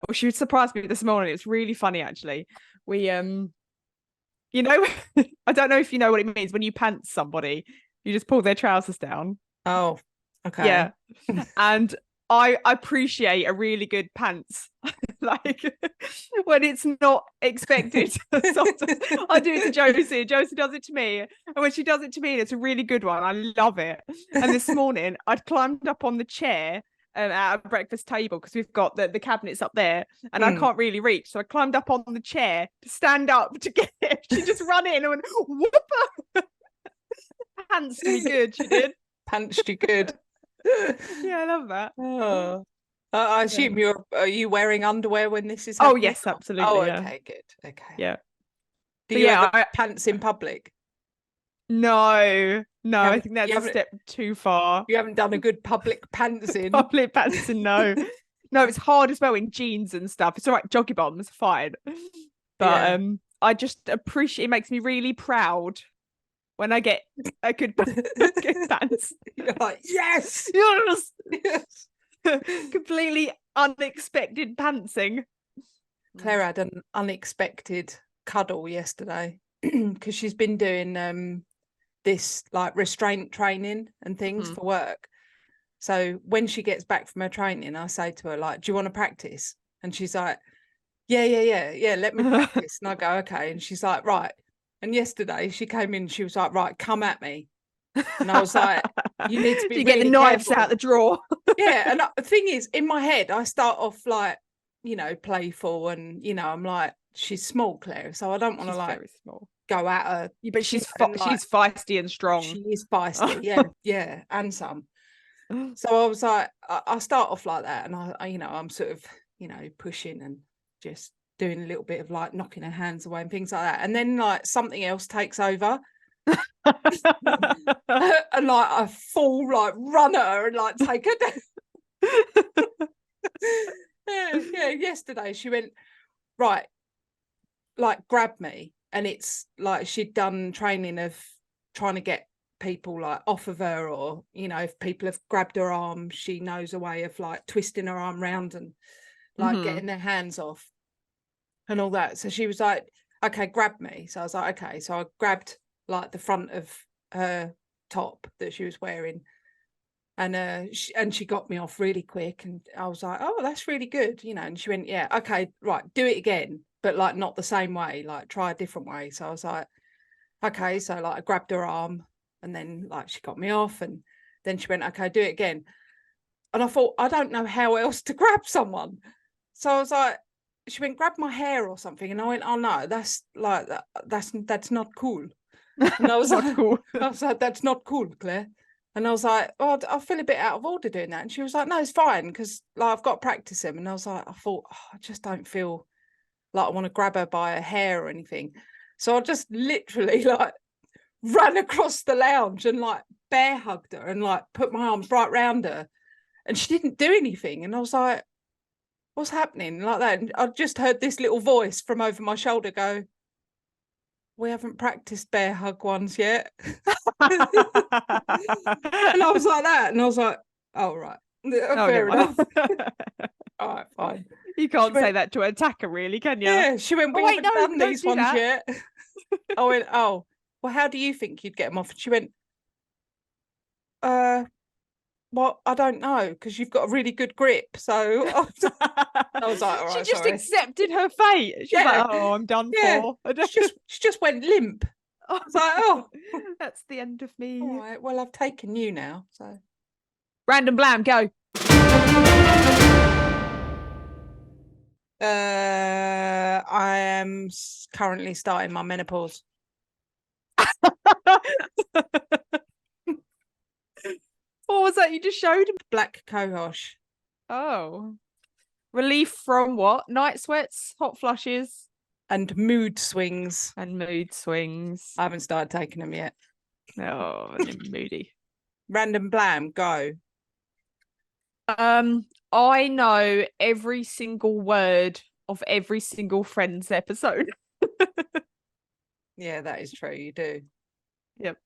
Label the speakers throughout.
Speaker 1: Well, she surprised me this morning. It's really funny, actually. We you know, I don't know if you know what it means when you pants somebody, you just pull their trousers down.
Speaker 2: Oh, okay.
Speaker 1: Yeah. And I appreciate a really good pants. Like when it's not expected. Sometimes I do it to Josie. Josie does it to me. And when she does it to me, it's a really good one. I love it. And this morning I'd climbed up on the chair at a breakfast table because we've got the cabinets up there and I
Speaker 2: Mm.
Speaker 1: can't really reach. So I climbed up on the chair to stand up to get it. She just ran in and went, whoop, pants me good. She did.
Speaker 2: Punched you good.
Speaker 1: Yeah, I love that.
Speaker 2: Oh. I
Speaker 1: Yeah.
Speaker 2: assume are you wearing underwear when this is
Speaker 1: Oh,
Speaker 2: happening?
Speaker 1: yes,
Speaker 2: Oh,
Speaker 1: absolutely. Yeah.
Speaker 2: okay, good. Okay.
Speaker 1: Yeah.
Speaker 2: Do
Speaker 1: But
Speaker 2: you
Speaker 1: yeah,
Speaker 2: ever pants in public?
Speaker 1: no,
Speaker 2: You
Speaker 1: I
Speaker 2: haven't
Speaker 1: think
Speaker 2: you
Speaker 1: that's a
Speaker 2: haven't
Speaker 1: step too far.
Speaker 2: you haven't done a good public pantsing?
Speaker 1: Public dancing, no. No, it's hard as well in jeans and stuff. It's all right, joggy bombs, fine. But
Speaker 2: Yeah.
Speaker 1: I just appreciate it makes me really proud when I get a good, good dance.
Speaker 2: You're like, yes,
Speaker 1: Yes.
Speaker 2: yes.
Speaker 1: Completely unexpected pantsing.
Speaker 2: Claire had an unexpected cuddle yesterday because she's been doing this like restraint training and things for work. So when she gets back from her training, I say to her, like, do you want to practice? And she's like, yeah, let me practice. And I go, okay. And she's like, right. And yesterday she came in, she was like, right, come at me. And I was like, you need to be
Speaker 1: You get the
Speaker 2: really
Speaker 1: knives
Speaker 2: careful.
Speaker 1: out the drawer.
Speaker 2: Yeah. And the thing is, in my head, I start off like, playful and, I'm like, she's small, Claire. So I don't want to
Speaker 1: She's
Speaker 2: like
Speaker 1: very small.
Speaker 2: go at her.
Speaker 1: Yeah, but
Speaker 2: And, like,
Speaker 1: she's feisty and strong.
Speaker 2: she is feisty. Yeah. Yeah. And some. So I was like, I start off like that. And I'm sort of, pushing and just doing a little bit of like knocking her hands away and things like that. And then like something else takes over. And like I fall, like run at her and like take her down. Yeah, yesterday she went, right, like grab me. And it's like she'd done training of trying to get people like off of her, or if people have grabbed her arm, she knows a way of like twisting her arm round and like getting their hands off and all that. So she was like, okay, grab me. So I was like, okay. So I grabbed like the front of her top that she was wearing, and she got me off really quick, and I was like, oh, that's really good, and she went, yeah, okay, right, do it again, but like not the same way, like try a different way. So I was like, okay. So like I grabbed her arm, and then like she got me off, and then she went, okay, do it again. And I thought, I don't know how else to grab someone. So I was like, she went, grab my hair or something. And I went, oh no, that's like, that's not cool. And I was
Speaker 1: Not
Speaker 2: like,
Speaker 1: cool.
Speaker 2: that's not cool, Claire. And I was like, oh, I feel a bit out of order doing that. And she was like, no, it's fine, because like I've got to practice him. And I was like, I thought, I just don't feel like I want to grab her by her hair or anything. So I just literally like ran across the lounge and like bear hugged her and like put my arms right round her. And she didn't do anything. And I was like, what's happening? Like that. And I just heard this little voice from over my shoulder go, we haven't practiced bear hug ones yet. And I was like that. And I was like, oh, right.
Speaker 1: Oh,
Speaker 2: Fair
Speaker 1: never
Speaker 2: enough.
Speaker 1: mind.
Speaker 2: All right, fine.
Speaker 1: You can't say that to an attacker, really, can you?
Speaker 2: Yeah, she went, we
Speaker 1: Oh, wait,
Speaker 2: haven't
Speaker 1: no,
Speaker 2: done
Speaker 1: don't
Speaker 2: these
Speaker 1: do
Speaker 2: ones
Speaker 1: that.
Speaker 2: yet. I went, oh, well, how do you think you'd get them off? And she went, well, I don't know, because you've got a really good grip. So I was like, all
Speaker 1: She
Speaker 2: right,
Speaker 1: just
Speaker 2: sorry.
Speaker 1: accepted her fate. She was like, oh, I'm done for.
Speaker 2: She just went limp. I was like, oh,
Speaker 1: that's the end of me.
Speaker 2: all right, well, I've taken you now. So
Speaker 1: Random blam, go.
Speaker 2: I am currently starting my menopause.
Speaker 1: What was that you just showed?
Speaker 2: Black cohosh.
Speaker 1: Oh. Relief from what? Night sweats, hot flushes,
Speaker 2: and mood swings.
Speaker 1: and mood swings.
Speaker 2: I haven't started taking them yet.
Speaker 1: Oh, moody.
Speaker 2: Random blam, go.
Speaker 1: I know every single word of every single Friends episode.
Speaker 2: Yeah, that is true. You do.
Speaker 1: Yep.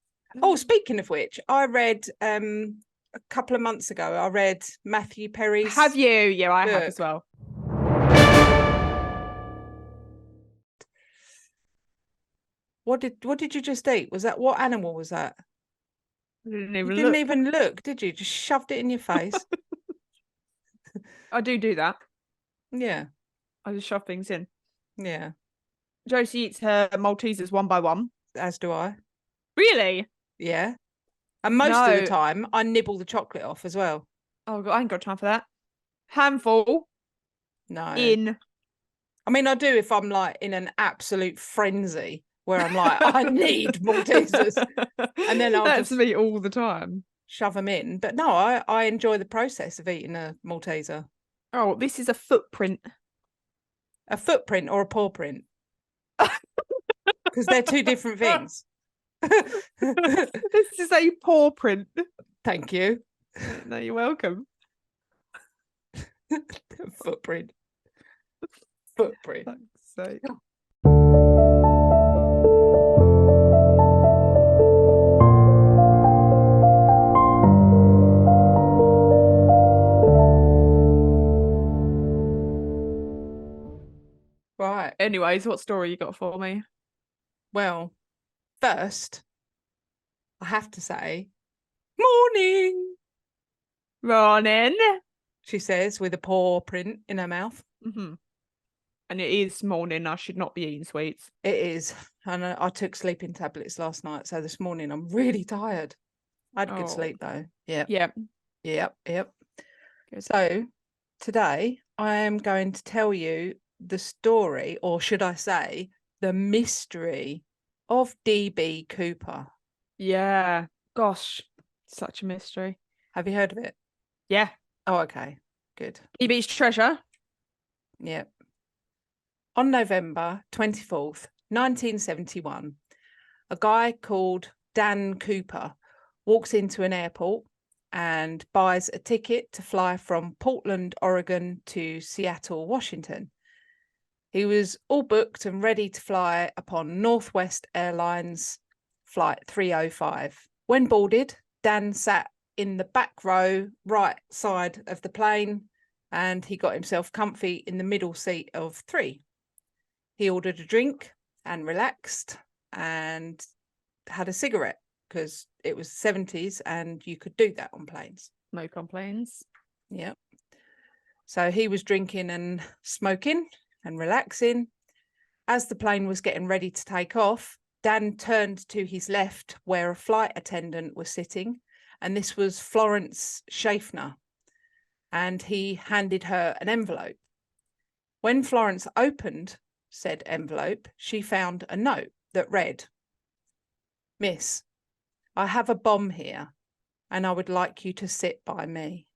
Speaker 2: Oh, speaking of which, I read a couple of months ago. I read Matthew Perry's.
Speaker 1: Have you? Yeah, I have
Speaker 2: book.
Speaker 1: as well.
Speaker 2: What did you just eat? Was that, what animal was that?
Speaker 1: I didn't
Speaker 2: You
Speaker 1: even
Speaker 2: didn't
Speaker 1: look.
Speaker 2: even look, did you? Just shoved it in your face.
Speaker 1: I do that.
Speaker 2: Yeah,
Speaker 1: I just shove things in.
Speaker 2: yeah.
Speaker 1: Josie eats her Maltesers one by one.
Speaker 2: As do I.
Speaker 1: Really?
Speaker 2: Yeah. And most of the
Speaker 1: No.
Speaker 2: time, I nibble the chocolate off as well.
Speaker 1: Oh God, I ain't got time for that. Handful
Speaker 2: No.
Speaker 1: in.
Speaker 2: I mean, I do if I'm like in an absolute frenzy where I'm like, I need Maltesers. And then I'll
Speaker 1: That's
Speaker 2: just
Speaker 1: me all the time.
Speaker 2: shove them in. But no, I enjoy the process of eating a Malteser.
Speaker 1: Oh, this is a footprint.
Speaker 2: A footprint or a paw print? Because they're two different things.
Speaker 1: This is a paw print.
Speaker 2: Thank you.
Speaker 1: No, you're welcome.
Speaker 2: Footprint. Footprint.
Speaker 1: Fuck's sake.
Speaker 2: Right.
Speaker 1: Anyways, what story you got for me?
Speaker 2: Well, first, I have to say, morning,
Speaker 1: Morning.
Speaker 2: she says with a paw print in her mouth.
Speaker 1: Mm-hmm. And it is morning. I should not be eating sweets.
Speaker 2: It is. And I took sleeping tablets last night. So this morning I'm really tired. I had good sleep though. Yeah.
Speaker 1: Yeah.
Speaker 2: Yep. Yep.
Speaker 1: Good.
Speaker 2: So today I am going to tell you the story, or should I say, the mystery of DB Cooper.
Speaker 1: Yeah. Gosh, such a mystery.
Speaker 2: Have you heard of it?
Speaker 1: Yeah.
Speaker 2: Oh, okay. Good.
Speaker 1: DB's treasure.
Speaker 2: Yep. On November 24th, 1971, a guy called Dan Cooper walks into an airport and buys a ticket to fly from Portland, Oregon to Seattle, Washington. He was all booked and ready to fly upon Northwest Airlines flight 305. When boarded, Dan sat in the back row, right side of the plane, and he got himself comfy in the middle seat of 3. He ordered a drink and relaxed and had a cigarette because it was 70s and you could do that on planes.
Speaker 1: No complaints.
Speaker 2: Yeah. So he was drinking and smoking and relaxing. As the plane was getting ready to take off, Dan turned to his left where a flight attendant was sitting, and this was Florence Schaffner, and he handed her an envelope. When Florence opened said envelope, she found a note that read, "Miss, I have a bomb here, and I would like you to sit by me."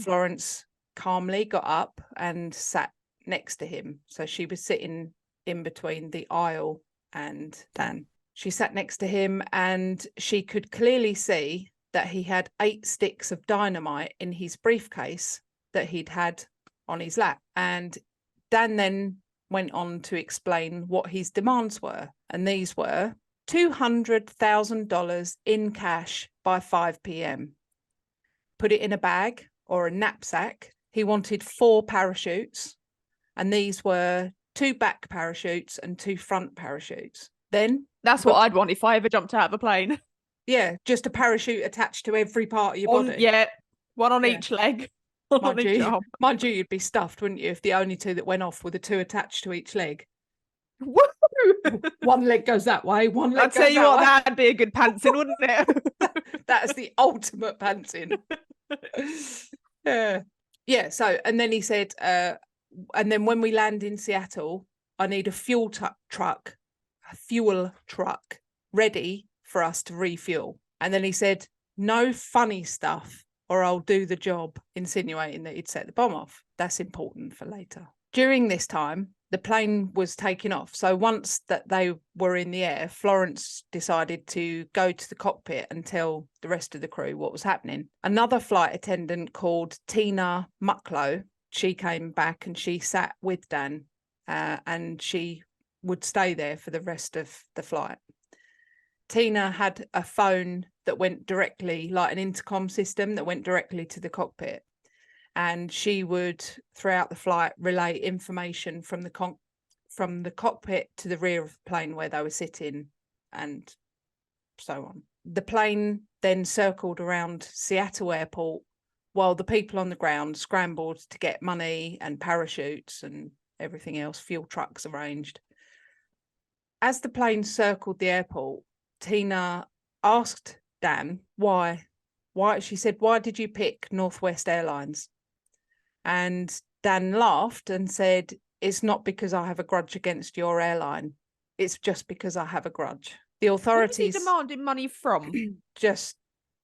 Speaker 2: Florence calmly got up and sat next to him. So she was sitting in between the aisle and Dan. She sat next to him and she could clearly see that he had 8 sticks of dynamite in his briefcase that he'd had on his lap. And Dan then went on to explain what his demands were. And these were $200,000 in cash by 5 p.m. Put it in a bag or a knapsack. He wanted 4 parachutes, and these were 2 back parachutes and 2 front parachutes. Then
Speaker 1: that's what I'd want if I ever jumped out of a plane.
Speaker 2: Yeah, just a parachute attached to every part of your body.
Speaker 1: Yeah, one on each leg, one on each arm.
Speaker 2: Mind you, you'd be stuffed, wouldn't you, if the only 2 that went off were the 2 attached to each leg.
Speaker 1: Woo!
Speaker 2: One leg goes that way, one leg
Speaker 1: I'll
Speaker 2: goes
Speaker 1: tell you
Speaker 2: that
Speaker 1: what,
Speaker 2: way.
Speaker 1: that'd be a good pantsing, wouldn't it?
Speaker 2: That is the ultimate pantsing. Yeah. So, and then he said, and then when we land in Seattle, I need a fuel truck ready for us to refuel. And then he said, no funny stuff or I'll do the job, insinuating that he'd set the bomb off. That's important for later. During this time, the plane was taking off. So once that they were in the air, Florence decided to go to the cockpit and tell the rest of the crew what was happening. Another flight attendant called Tina Mucklow, she came back and she sat with Dan and she would stay there for the rest of the flight. Tina had a phone that went directly, like an intercom system that went directly to the cockpit. And she would, throughout the flight, relay information from from the cockpit to the rear of the plane where they were sitting, and so on. The plane then circled around Seattle Airport while the people on the ground scrambled to get money and parachutes and everything else, fuel trucks arranged. As the plane circled the airport, Tina asked Dan why. She said, "Why did you pick Northwest Airlines?" And Dan laughed and said, "It's not because I have a grudge against your airline. It's just because I have a grudge." The authorities...
Speaker 1: Who is he demanding money from?
Speaker 2: Just...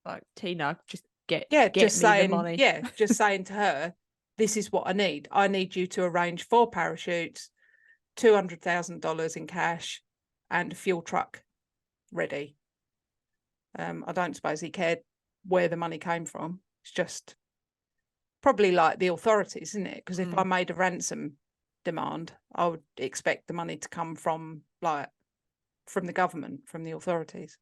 Speaker 1: like, Tina, just get
Speaker 2: just
Speaker 1: me
Speaker 2: saying,
Speaker 1: the money.
Speaker 2: Yeah, just saying to her, "This is what I need. I need you to arrange 4 parachutes, $200,000 in cash, and a fuel truck ready." I don't suppose he cared where the money came from. It's just probably like the authorities, isn't it? Because if I made a ransom demand, I would expect the money to come from the government, from the authorities.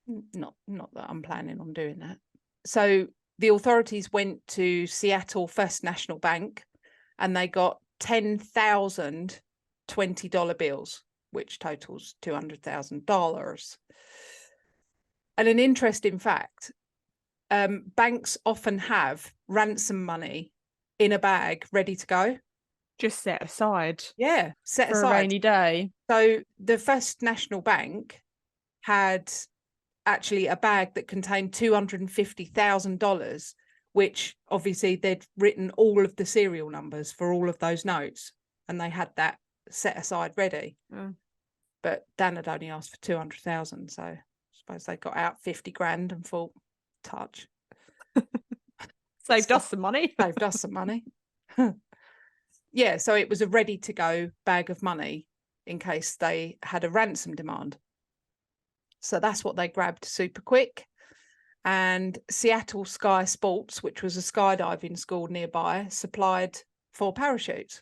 Speaker 2: Not that I'm planning on doing that. So the authorities went to Seattle First National Bank and they got 10,000 $20 bills, which totals $200,000. And an interesting fact, banks often have ransom money in a bag ready to go.
Speaker 1: Just set aside.
Speaker 2: Yeah, set
Speaker 1: for
Speaker 2: aside.
Speaker 1: a rainy day.
Speaker 2: So the First National Bank had actually a bag that contained $250,000, which obviously they'd written all of the serial numbers for all of those notes, and they had that set aside ready. But Dan had only asked for 200,000, so I suppose they got out 50 grand and thought, touch.
Speaker 1: Saved us some money.
Speaker 2: Saved us some money. Yeah, so it was a ready to go bag of money in case they had a ransom demand. So that's what they grabbed super quick. And Seattle Sky Sports, which was a skydiving school nearby, supplied 4 parachutes.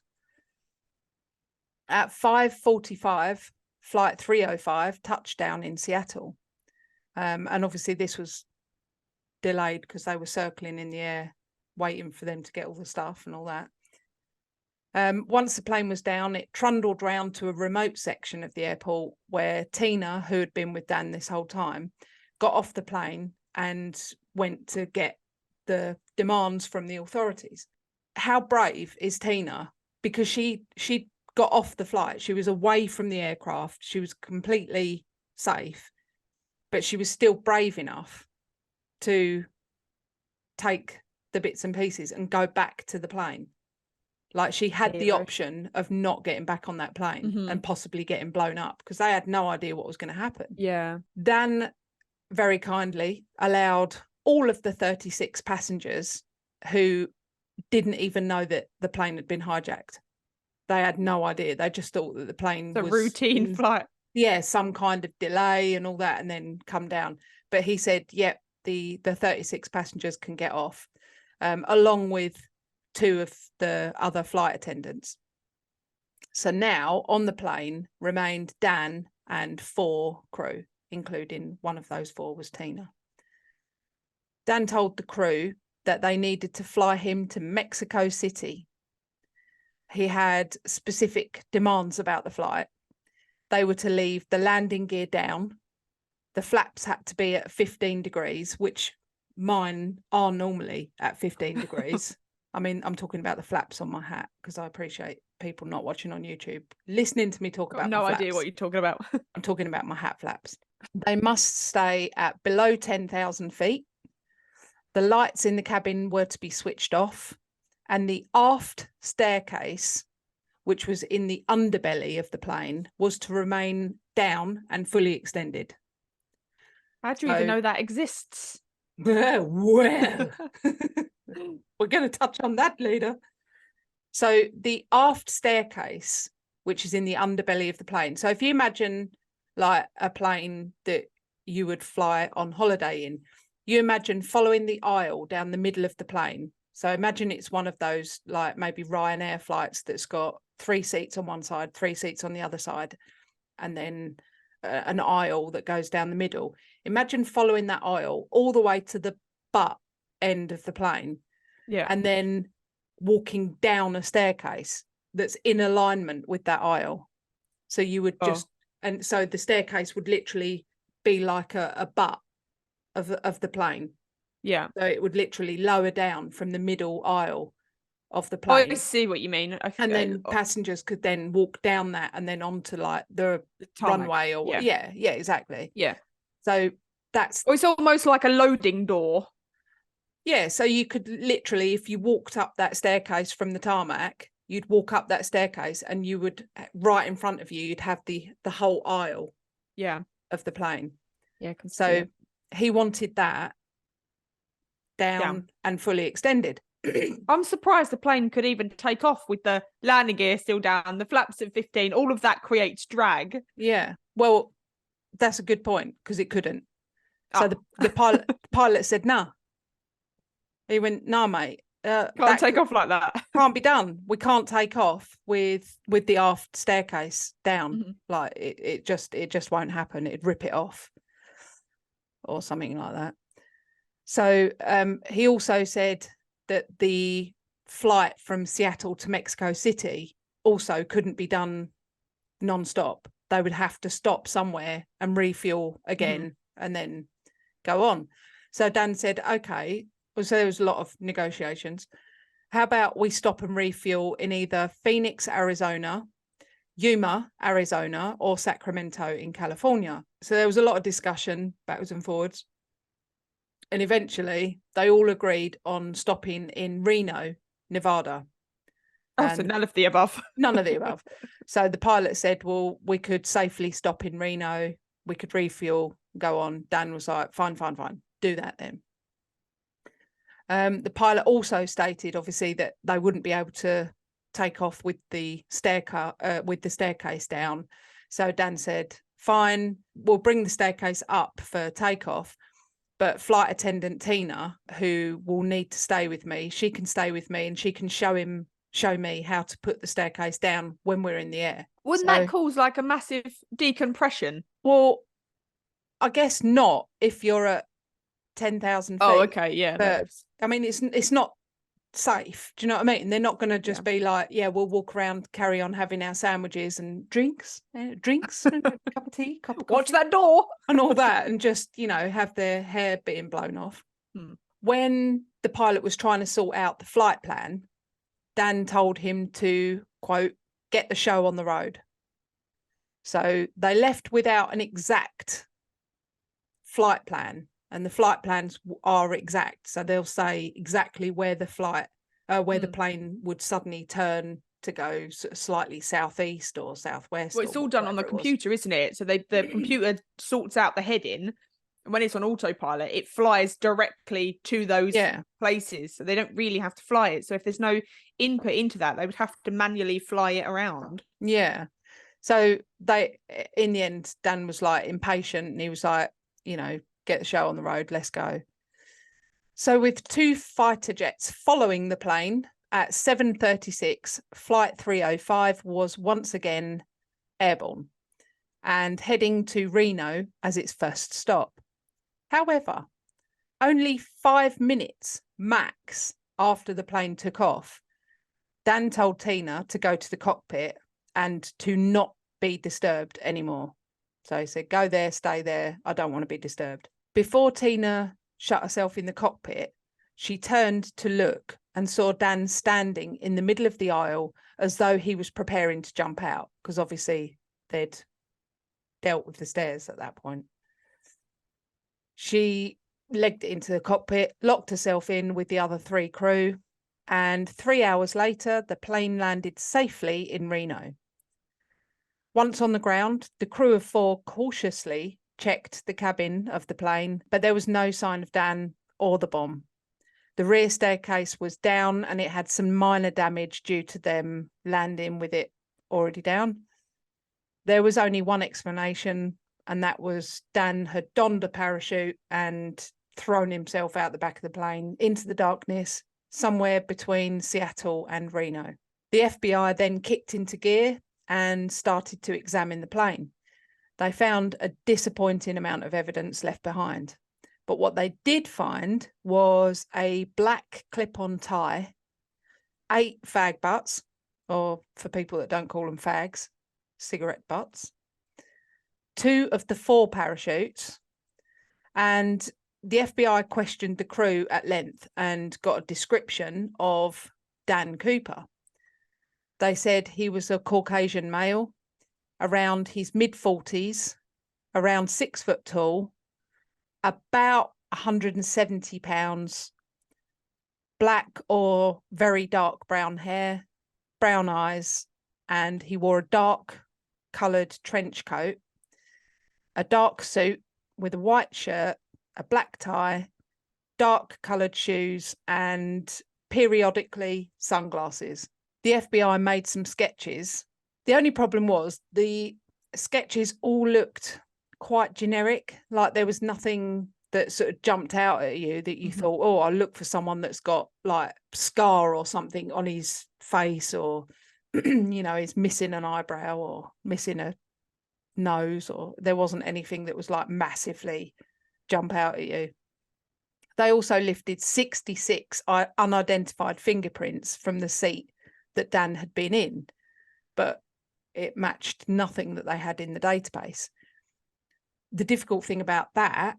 Speaker 2: At 5:45, flight 305 touchdown in Seattle. And obviously this was delayed because they were circling in the air, waiting for them to get all the stuff and all that. Once the plane was down, it trundled round to a remote section of the airport where Tina, who had been with Dan this whole time, got off the plane and went to get the demands from the authorities. How brave is Tina? Because she got off the flight. She was away from the aircraft. She was completely safe, but she was still brave enough to take the bits and pieces and go back to the plane. Like, she had the option of not getting back on that plane and possibly getting blown up because they had no idea what was going to happen.
Speaker 1: Yeah.
Speaker 2: Dan very kindly allowed all of the 36 passengers who didn't even know that the plane had been hijacked. They had no idea. They just thought that the plane was
Speaker 1: a routine flight.
Speaker 2: Yeah, some kind of delay and all that, and then come down. But he said, yep, the 36 passengers can get off, along with 2 of the other flight attendants. So now on the plane remained Dan and 4 crew, including one of those 4 was Tina. Dan told the crew that they needed to fly him to Mexico City. He had specific demands about the flight. They were to leave the landing gear down. The flaps had to be at 15 degrees, which mine are normally at 15 degrees. I mean, I'm talking about the flaps on my hat because I appreciate people not watching on YouTube listening to me talk about
Speaker 1: no
Speaker 2: my
Speaker 1: idea
Speaker 2: flaps.
Speaker 1: what you're talking about.
Speaker 2: I'm talking about my hat flaps. They must stay at below 10,000 feet. The lights in the cabin were to be switched off, and the aft staircase, which was in the underbelly of the plane, was to remain down and fully extended.
Speaker 1: How do you even know that exists?
Speaker 2: Well, we're going to touch on that later. So the aft staircase, which is in the underbelly of the plane. So if you imagine like a plane that you would fly on holiday in, you imagine following the aisle down the middle of the plane. So imagine it's one of those like maybe Ryanair flights that's got 3 seats on one side, 3 seats on the other side, and then an aisle that goes down the middle. Imagine following that aisle all the way to the butt end of the plane,
Speaker 1: yeah,
Speaker 2: and then walking down a staircase. that's in alignment with that aisle. So you would just, and so the staircase would literally be like a butt of the plane.
Speaker 1: Yeah.
Speaker 2: So it would literally lower down from the middle aisle of the
Speaker 1: Oh, I
Speaker 2: plane.
Speaker 1: see what you mean.
Speaker 2: And then passengers could then walk down that and then onto like the runway or yeah, exactly.
Speaker 1: Yeah.
Speaker 2: So that's
Speaker 1: it's almost like a loading door.
Speaker 2: Yeah, so you could literally, if you walked up that staircase from the tarmac, you'd walk up that staircase and you would, right in front of you, you'd have the whole aisle of the plane.
Speaker 1: Yeah.
Speaker 2: So he wanted that down and fully extended.
Speaker 1: I'm surprised the plane could even take off with the landing gear still down, the flaps at 15, all of that creates drag.
Speaker 2: Yeah, well, that's a good point, because it couldn't. So the pilot said, no. He went, no, mate.
Speaker 1: Can't take off like that.
Speaker 2: Can't be done. We can't take off with the aft staircase down.
Speaker 1: Mm-hmm.
Speaker 2: Like it just won't happen. It'd rip it off or something like that. So he also said that the flight from Seattle to Mexico City also couldn't be done non-stop. They would have to stop somewhere and refuel again and then go on. So Dan said, okay. So there was a lot of negotiations. How about we stop and refuel in either Phoenix, Arizona, Yuma, Arizona, or Sacramento in California? So there was a lot of discussion backwards and forwards. And eventually they all agreed on stopping in Reno, Nevada.
Speaker 1: So none of the above.
Speaker 2: None of the above. So the pilot said, well, we could safely stop in Reno. We could refuel, go on. Dan was like, fine. Do that then. The pilot also stated, obviously, that they wouldn't be able to take off with the staircase down. So Dan said, fine, we'll bring the staircase up for takeoff, but flight attendant Tina, who will need to stay with me, she can stay with me and she can show me how to put the staircase down when we're in the air.
Speaker 1: Wouldn't that cause like a massive decompression?
Speaker 2: Well, I guess not if you're at 10,000 feet.
Speaker 1: Oh, okay, yeah.
Speaker 2: But I mean, it's not safe. Do you know what I mean? They're not going to just be like, yeah, we'll walk around, carry on having our sandwiches and drinks, a cup of tea, cup of coffee,
Speaker 1: watch that door,
Speaker 2: and all that, and just, you know, have their hair being blown off. When the pilot was trying to sort out the flight plan, Dan told him to, quote, get the show on the road. So they left without an exact flight plan. And the flight plans are exact, so they'll say exactly where the the plane would suddenly turn to go slightly southeast or southwest.
Speaker 1: Well, it's all done on the computer, isn't it? So the computer sorts out the heading, and when it's on autopilot, it flies directly to those places. So they don't really have to fly it. So if there's no input into that, they would have to manually fly it around.
Speaker 2: Yeah. So in the end, Dan was like impatient, and he was like, you know, get the show on the road, let's go. So with 2 fighter jets following the plane at 7:36, flight 305 was once again airborne and heading to Reno as its first stop. However, only 5 minutes max after the plane took off, Dan told Tina to go to the cockpit and to not be disturbed anymore. So he said, go there, stay there. I don't want to be disturbed. Before Tina shut herself in the cockpit, she turned to look and saw Dan standing in the middle of the aisle as though he was preparing to jump out, because obviously they'd dealt with the stairs at that point. She legged it into the cockpit, locked herself in with the other 3 crew, and 3 hours later, the plane landed safely in Reno. Once on the ground, the crew of 4 cautiously checked the cabin of the plane, but there was no sign of Dan or the bomb. The rear staircase was down and it had some minor damage due to them landing with it already down. There was only one explanation, and that was Dan had donned a parachute and thrown himself out the back of the plane into the darkness somewhere between Seattle and Reno. The FBI then kicked into gear and started to examine the plane. They found a disappointing amount of evidence left behind. But what they did find was a black clip-on tie, 8 fag butts, or for people that don't call them fags, cigarette butts, 2 of the 4 parachutes, and the FBI questioned the crew at length and got a description of Dan Cooper. They said he was a Caucasian male, around his mid-40s, around 6 foot tall, about 170 pounds, black or very dark brown hair, brown eyes, and he wore a dark coloured trench coat, a dark suit with a white shirt, a black tie, dark coloured shoes, and periodically sunglasses. The FBI made some sketches. The only problem was the sketches all looked quite generic, like there was nothing that sort of jumped out at you that you thought, oh, I'll look for someone that's got like scar or something on his face, or you know, he's missing an eyebrow or missing a nose, or there wasn't anything that was like massively jump out at you. They also lifted 66 unidentified fingerprints from the seat that Dan had been in, but it matched nothing that they had in the database. The difficult thing about that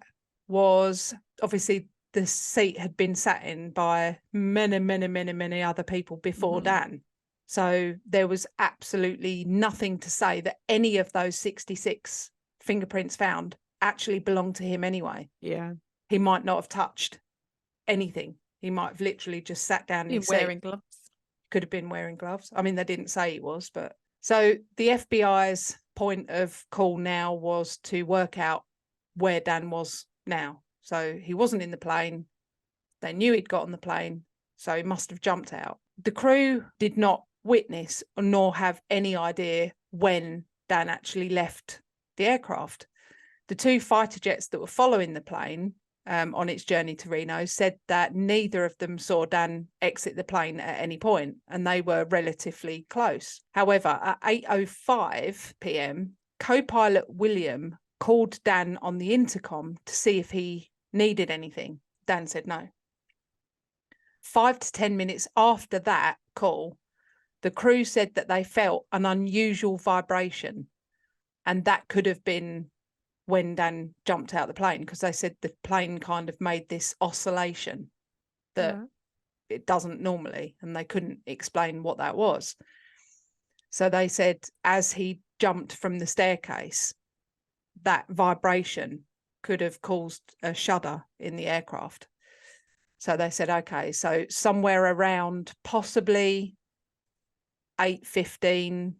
Speaker 2: was obviously the seat had been sat in by many other people before Dan. So there was absolutely nothing to say that any of those 66 fingerprints found actually belonged to him anyway.
Speaker 1: Yeah.
Speaker 2: He might not have touched anything. He might have literally just sat down in his seat.
Speaker 1: Wearing gloves.
Speaker 2: Could have been wearing gloves. I mean, they didn't say he was, but so the FBI's point of call now was to work out where Dan was now. So he wasn't in the plane. They knew he'd got on the plane, so he must have jumped out. The crew did not witness nor have any idea when Dan actually left the aircraft. The 2 fighter jets that were following the plane on its journey to Reno said that neither of them saw Dan exit the plane at any point, and they were relatively close. However, at 8:05 p.m, co-pilot William called Dan on the intercom to see if he needed anything. Dan said no. 5 to 10 minutes after that call, the crew said that they felt an unusual vibration, and that could have been when Dan jumped out of the plane, because they said the plane kind of made this oscillation that it doesn't normally, and they couldn't explain what that was. So they said as he jumped from the staircase, that vibration could have caused a shudder in the aircraft. So they said, okay, so somewhere around possibly 8:15,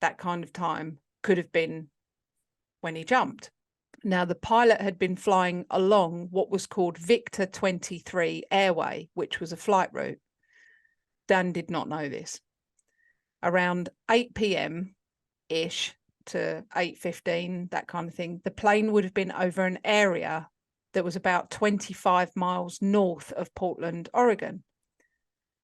Speaker 2: that kind of time could have been when he jumped. Now, the pilot had been flying along what was called Victor 23 airway, which was a flight route. Dan did not know this. Around 8 p.m-ish to 8:15, that kind of thing, the plane would have been over an area that was about 25 miles north of Portland, Oregon.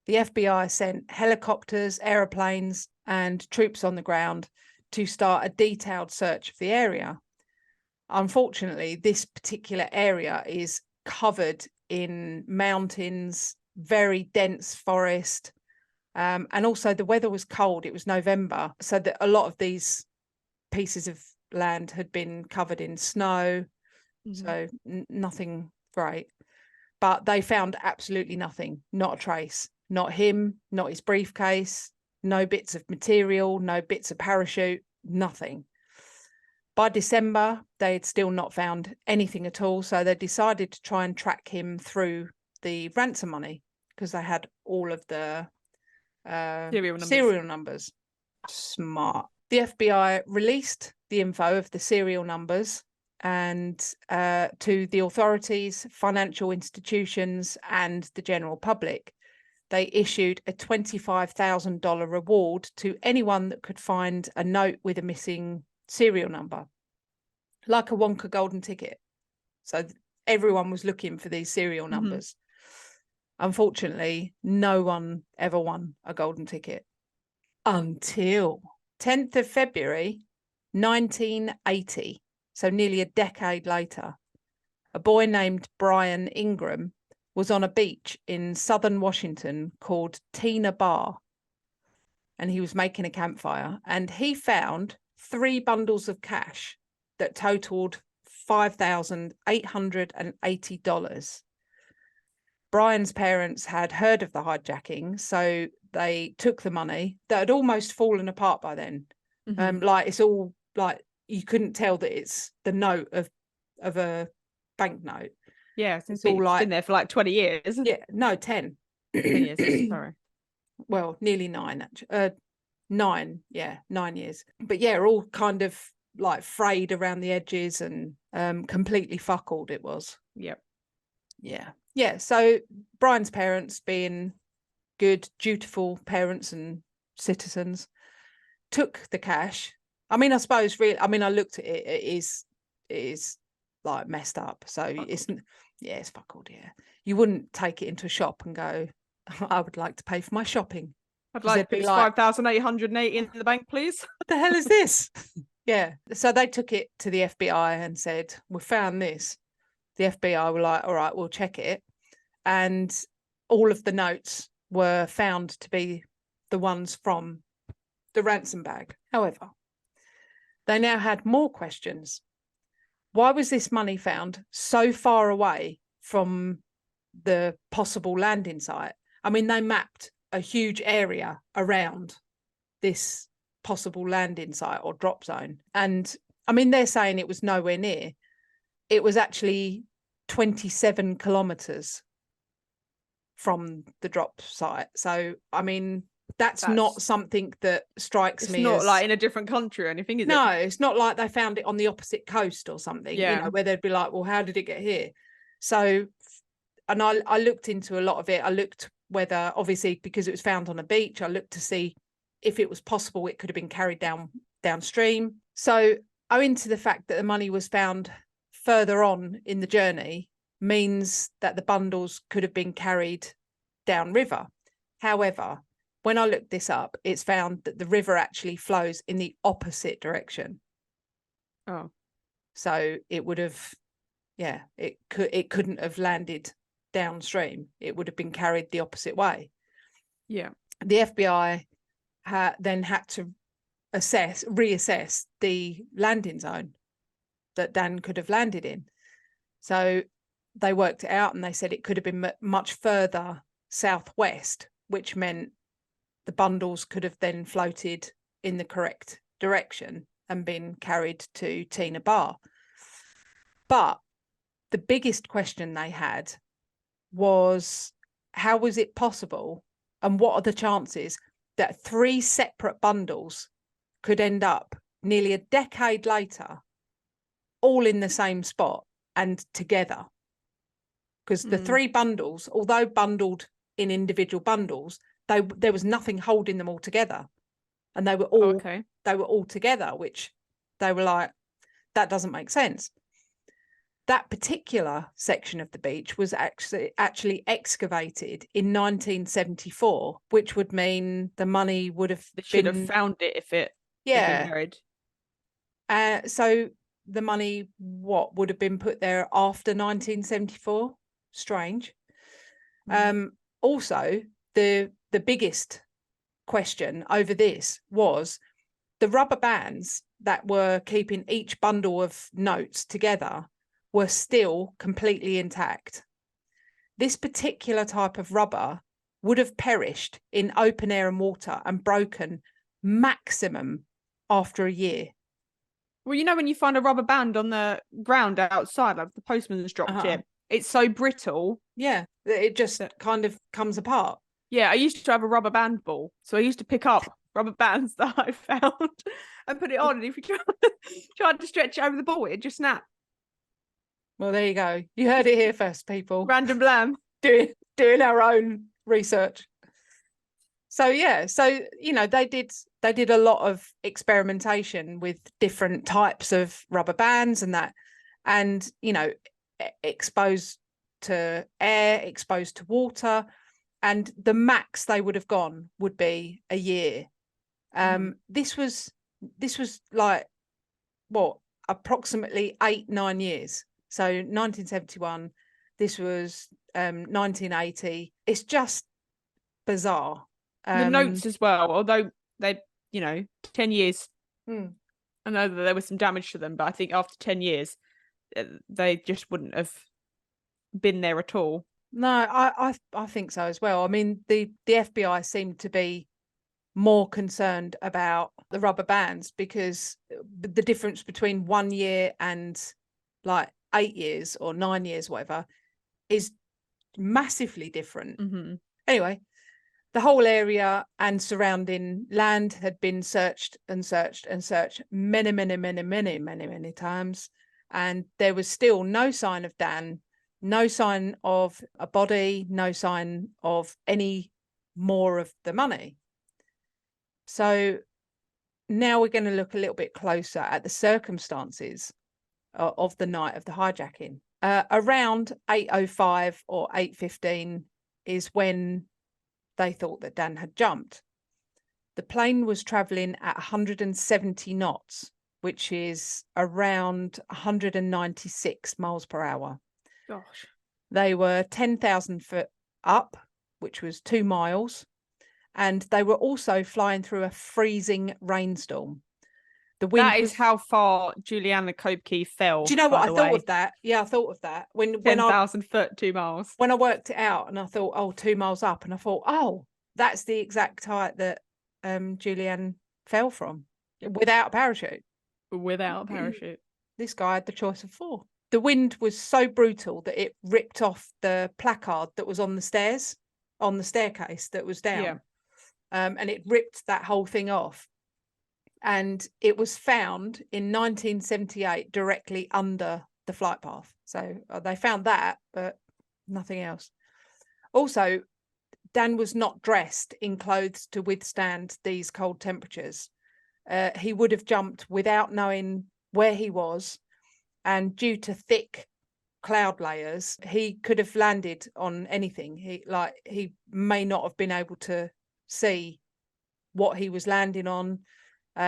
Speaker 2: The FBI sent helicopters, aeroplanes, and troops on the ground to start a detailed search of the area. Unfortunately, this particular area is covered in mountains, very dense forest, and also the weather was cold. It was November, so that a lot of these pieces of land had been covered in snow, so nothing great. But they found absolutely nothing, not a trace, not him, not his briefcase, no bits of material, no bits of parachute, nothing. By December, they had still not found anything at all, so they decided to try and track him through the ransom money, because they had all of the serial numbers. Smart. The FBI released the info of the serial numbers and to the authorities, financial institutions, and the general public. They issued a $25,000 reward to anyone that could find a note with a missing serial number, like a Wonka golden ticket. So everyone was looking for these serial numbers. Unfortunately, no one ever won a golden ticket until 10th of February, 1980. So nearly a decade later, a boy named Brian Ingram was on a beach in southern Washington called Tina Bar. and he was making a campfire, and he found 3 bundles of cash that totaled $5,880. Brian's parents had heard of the hijacking, so they took the money that had almost fallen apart by then. Like, it's all like, you couldn't tell that it's the note of a banknote.
Speaker 1: Yeah, it's all like been there for like 20 years.
Speaker 2: Yeah, no, 10.
Speaker 1: 10 years, sorry.
Speaker 2: Well, nearly 9 actually. 9, yeah, 9 years. But yeah, all kind of like frayed around the edges and completely fuckled it was.
Speaker 1: Yep.
Speaker 2: Yeah. So Brian's parents, being good, dutiful parents and citizens, took the cash. I mean, I suppose really, I mean, I looked at it, it is like messed up. So it's fuckled, yeah. You wouldn't take it into a shop and go, I would like to pay for my shopping.
Speaker 1: I'd like this 5,880 in the bank, please.
Speaker 2: What the hell is this? Yeah. So they took it to the FBI and said, we found this. The FBI were like, all right, we'll check it. And all of the notes were found to be the ones from the ransom bag. However, they now had more questions. Why was this money found so far away from the possible landing site? I mean, they mapped a huge area around this possible landing site or drop zone. And I mean, they're saying it was nowhere near. It was actually 27 kilometers from the drop site. So, I mean, that's not something that strikes me as...
Speaker 1: It's not like in a different country or anything, is it?
Speaker 2: No, it's not like they found it on the opposite coast or something, you know, where they'd be like, well, how did it get here? So, and I looked into a lot of it. I looked whether, obviously, because it was found on a beach, I looked to see if it was possible it could have been carried downstream. So, owing to the fact that the money was found further on in the journey means that the bundles could have been carried downriver. However, when I looked this up, it's found that the river actually flows in the opposite direction.
Speaker 1: Oh.
Speaker 2: So it would have, it couldn't have landed downstream. It would have been carried the opposite way.
Speaker 1: Yeah.
Speaker 2: The FBI then had to reassess the landing zone that Dan could have landed in. So they worked it out and they said it could have been much further southwest, which meant the bundles could have then floated in the correct direction and been carried to Tina Bar. But the biggest question they had was, how was it possible and what are the chances that 3 separate bundles could end up nearly a decade later all in the same spot and together? Because the 3 bundles, although bundled in individual bundles, there was nothing holding them all together, and they were all together, which they were like, that doesn't make sense. That particular section of the beach was actually excavated in 1974, which would mean the money would have
Speaker 1: should have found it if it had been buried.
Speaker 2: So the money would have been put there after 1974. Strange. Also, the biggest question over this was the rubber bands that were keeping each bundle of notes together were still completely intact. This particular type of rubber would have perished in open air and water and broken maximum after a year.
Speaker 1: Well, you know, when you find a rubber band on the ground outside, like the postman's dropped it, it's so brittle.
Speaker 2: Yeah, it just kind of comes apart.
Speaker 1: Yeah, I used to have a rubber band ball. So I used to pick up rubber bands that I found and put it on. And if you tried to stretch it over the ball, it'd just snap.
Speaker 2: Well, there you go. You heard it here first, people.
Speaker 1: Random blam.
Speaker 2: Doing our own research. So yeah, so you know, they did a lot of experimentation with different types of rubber bands and that, and you know, exposed to air, exposed to water, and the max they would have gone would be a year. This was like what, approximately 8-9 years. So 1971, this was 1980. It's just bizarre.
Speaker 1: The notes as well, although They, 10 years.
Speaker 2: Mm.
Speaker 1: I know that there was some damage to them, but I think after 10 years, they just wouldn't have been there at all.
Speaker 2: No, I think so as well. I mean, the FBI seemed to be more concerned about the rubber bands because the difference between 1 year and like 8 years or 9 years, whatever, is massively different.
Speaker 1: Mm-hmm.
Speaker 2: Anyway, the whole area and surrounding land had been searched and searched and searched many, many, many, many, many, many times. And there was still no sign of Dan, no sign of a body, no sign of any more of the money. So now we're going to look a little bit closer at the circumstances of the night of the hijacking. Around 8:05 or 8:15 is when they thought that Dan had jumped. The plane was traveling at 170 knots, which is around 196 miles per hour.
Speaker 1: Gosh.
Speaker 2: They were 10,000 foot up, which was 2 miles. And they were also flying through a freezing rainstorm. The wind
Speaker 1: That is how far Juliana Kopke fell.
Speaker 2: Do you know what?
Speaker 1: I
Speaker 2: thought of that. Yeah, I thought of that. When
Speaker 1: 10,000 foot, 2 miles.
Speaker 2: When I worked it out and I thought, oh, 2 miles up. And I thought, oh, that's the exact height that Julianne fell from without a parachute.
Speaker 1: Without a parachute.
Speaker 2: This guy had the choice of 4. The wind was so brutal that it ripped off the placard that was on the stairs, on the staircase that was down.
Speaker 1: Yeah.
Speaker 2: And it ripped that whole thing off. And it was found in 1978 directly under the flight path. So they found that, but nothing else. Also, Dan was not dressed in clothes to withstand these cold temperatures. He would have jumped without knowing where he was. And due to thick cloud layers, he could have landed on anything. He may not have been able to see what he was landing on.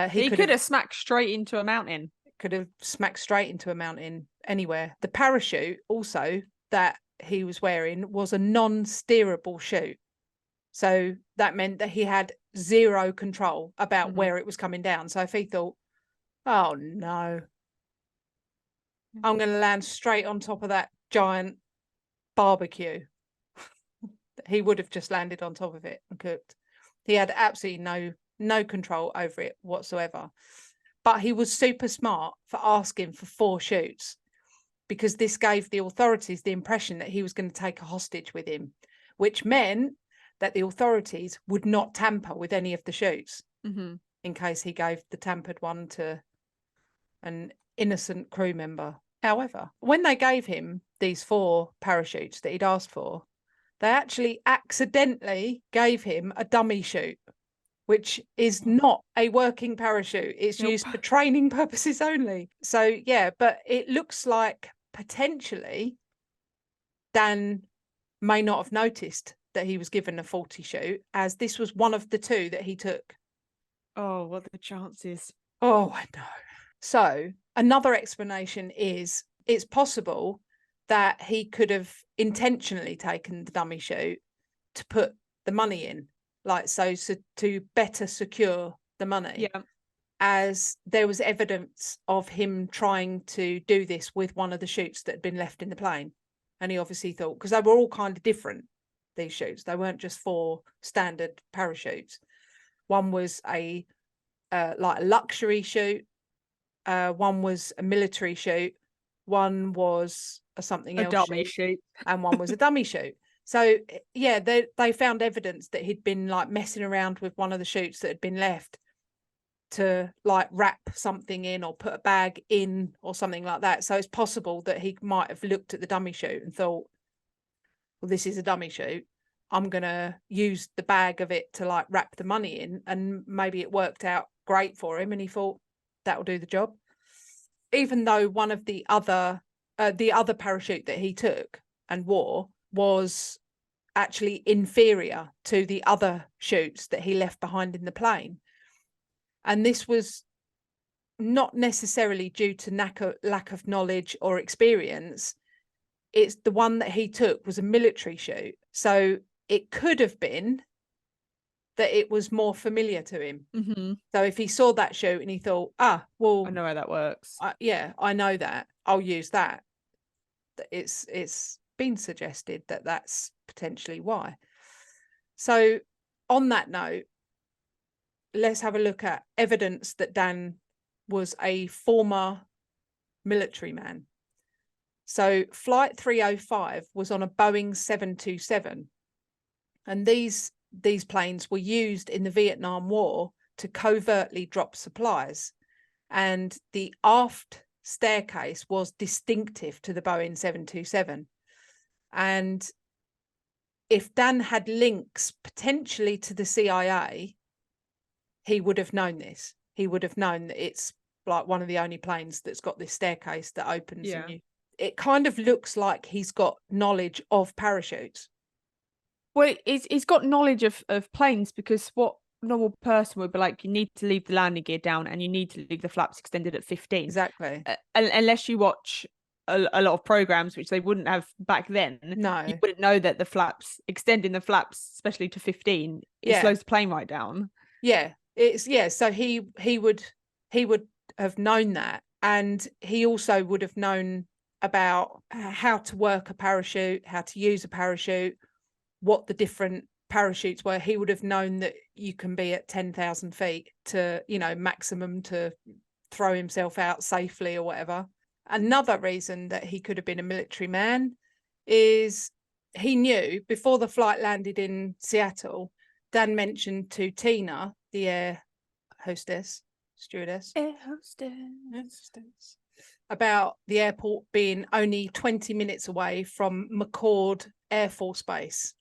Speaker 2: He could have
Speaker 1: smacked straight into a mountain.
Speaker 2: Could have smacked straight into a mountain anywhere. The parachute also that he was wearing was a non-steerable chute. So that meant that he had zero control about where it was coming down. So if he thought, oh no, I'm going to land straight on top of that giant barbecue, he would have just landed on top of it and cooked. He had absolutely no control over it whatsoever. But he was super smart for asking for 4 chutes, because this gave the authorities the impression that he was going to take a hostage with him, which meant that the authorities would not tamper with any of the chutes in case he gave the tampered one to an innocent crew member. However, when they gave him these 4 parachutes that he'd asked for, they actually accidentally gave him a dummy chute, which is not a working parachute. It's used for training purposes only. So, yeah, but it looks like potentially Dan may not have noticed that he was given a faulty chute, as this was one of the 2 that he took.
Speaker 1: Oh, what are the chances?
Speaker 2: Oh, I know. So another explanation is it's possible that he could have intentionally taken the dummy chute to put the money in, so to better secure the money.
Speaker 1: Yeah.
Speaker 2: As there was evidence of him trying to do this with one of the chutes that had been left in the plane. And he obviously thought, because they were all kind of different, these chutes. They weren't just 4 standard parachutes. One was a luxury chute. One was a military chute. One was something else,
Speaker 1: a dummy chute,
Speaker 2: and one was a dummy chute. So yeah, they found evidence that he'd been messing around with one of the chutes that had been left to wrap something in or put a bag in or something like that. So it's possible that he might have looked at the dummy chute and thought, well, this is a dummy chute. I'm going to use the bag of it to wrap the money in. And maybe it worked out great for him. And he thought that'll do the job. Even though one of the other parachute that he took and wore was actually inferior to the other chutes that he left behind in the plane. And this was not necessarily due to lack of knowledge or experience. It's the one that he took was a military chute. So it could have been that it was more familiar to him.
Speaker 1: Mm-hmm.
Speaker 2: So if he saw that chute and he thought, well,
Speaker 1: I know how that works.
Speaker 2: yeah, I know that, I'll use that. It's been suggested that that's potentially why. So on that note, let's have a look at evidence that Dan was a former military man. So flight 305 was on a Boeing 727, and these planes were used in the Vietnam War to covertly drop supplies, and the aft staircase was distinctive to the Boeing 727. And if Dan had links potentially to the CIA, he would have known this. He would have known that it's like one of the only planes that's got this staircase that opens.
Speaker 1: Yeah.
Speaker 2: And it kind of looks like he's got knowledge of parachutes.
Speaker 1: Well, he's got knowledge of planes, because what normal person would be like, you need to leave the landing gear down and you need to leave the flaps extended at 15.
Speaker 2: Exactly.
Speaker 1: Unless you watch a lot of programs, which they wouldn't have back then.
Speaker 2: No.
Speaker 1: You wouldn't know that the flaps, extending the flaps, especially to 15, it slows the plane right down.
Speaker 2: Yeah. So he would have known that, and he also would have known about how to work a parachute, how to use a parachute, what the different parachutes were. He would have known that you can be at 10,000 feet to, maximum to throw himself out safely or whatever. Another reason that he could have been a military man is he knew before the flight landed in Seattle, Dan mentioned to Tina, the air stewardess, about the airport being only 20 minutes away from McCord Air Force Base.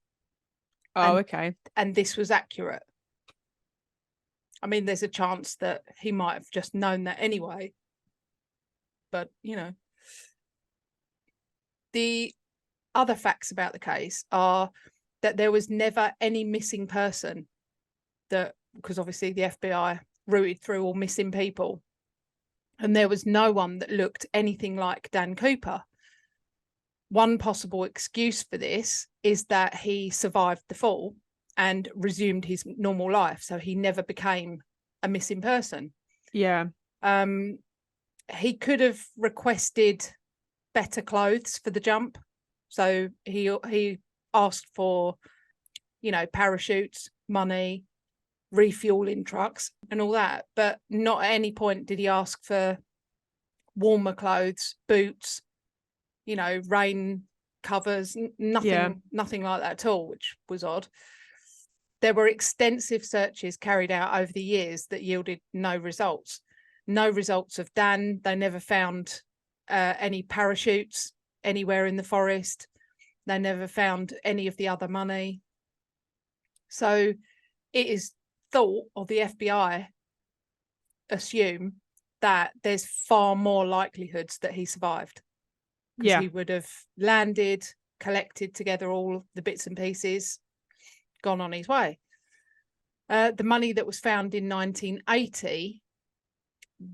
Speaker 1: Oh, okay.
Speaker 2: And this was accurate. I mean, there's a chance that he might have just known that anyway. But, the other facts about the case are that there was never any missing person, because obviously the FBI rooted through all missing people, and there was no one that looked anything like Dan Cooper. One possible excuse for this is that he survived the fall and resumed his normal life, so he never became a missing person.
Speaker 1: Yeah.
Speaker 2: He could have requested better clothes for the jump, so he asked for, parachutes, money, refueling trucks and all that, but not at any point did he ask for warmer clothes, boots, rain covers, nothing like that at all, which was odd. There were extensive searches carried out over the years that yielded no results of Dan. They never found any parachutes anywhere in the forest. They never found any of the other money. So it is thought, or the FBI assume, that there's far more likelihoods that he survived, because he would have landed, collected together all the bits and pieces, gone on his way. The money that was found in 1980,